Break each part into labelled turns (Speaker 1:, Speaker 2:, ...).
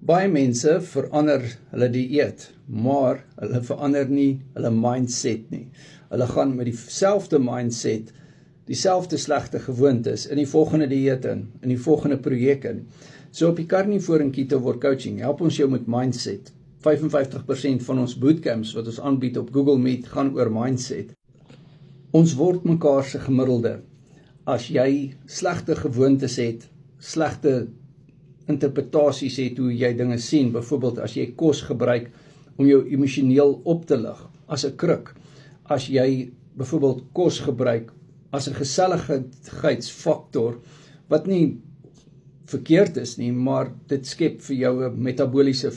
Speaker 1: Baie mense verander hulle dieet, maar hulle verander nie hulle mindset nie. Hulle gaan met dieselfde mindset, dieselfde slegte gewoontes in die volgende dieet in die volgende projek in. So op die Carnivore en Ketovore Coaching help ons jou met mindset. 55% van ons bootcamps wat ons aanbied op Google Meet gaan oor mindset. Ons word mekaar se gemiddelde. As jy slegte gewoontes het, slegte interpretasies het hoe jy dinge sien, byvoorbeeld as jy kos gebruik om jou emosioneel op te lig, as 'n kruk, as jy byvoorbeeld kos gebruik as 'n geselligheidsfaktor, wat nie verkeerd is nie, maar dit skep vir jou 'n metaboliese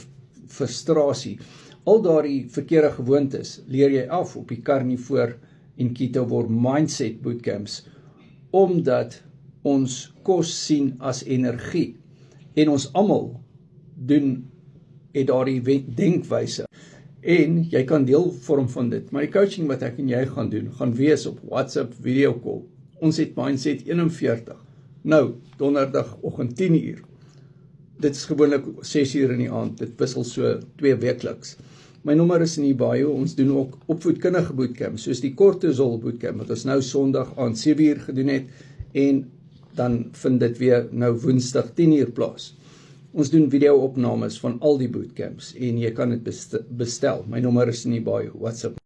Speaker 1: frustrasie. Al daardie verkeerde gewoontes leer jy af op die Carnivore en Ketovore Mindset Bootcamps, omdat ons kos sien as energie. En ons almal het daardie denkwyse. En jy kan deel vorm van dit. Maar die coaching wat ek en jy gaan doen, gaan wees op WhatsApp video call. Ons het Mindset 41. Nou, donderdagoggend 10:00. Dit is gewoonlik 6:00 in die aand. Dit wissel so 2 weekliks. My nommer is in die bio. Ons doen ook opvoedkundige bootcamp, soos die Cortisol bootcamp, wat ons nou Sondag aand 7:00 gedoen het, en dan vind dit weer nou Woensdag 10:00 plaas. Ons doen video-opnames van al die bootcamps en jy kan dit bestel. My nommer is in die bio, WhatsApp.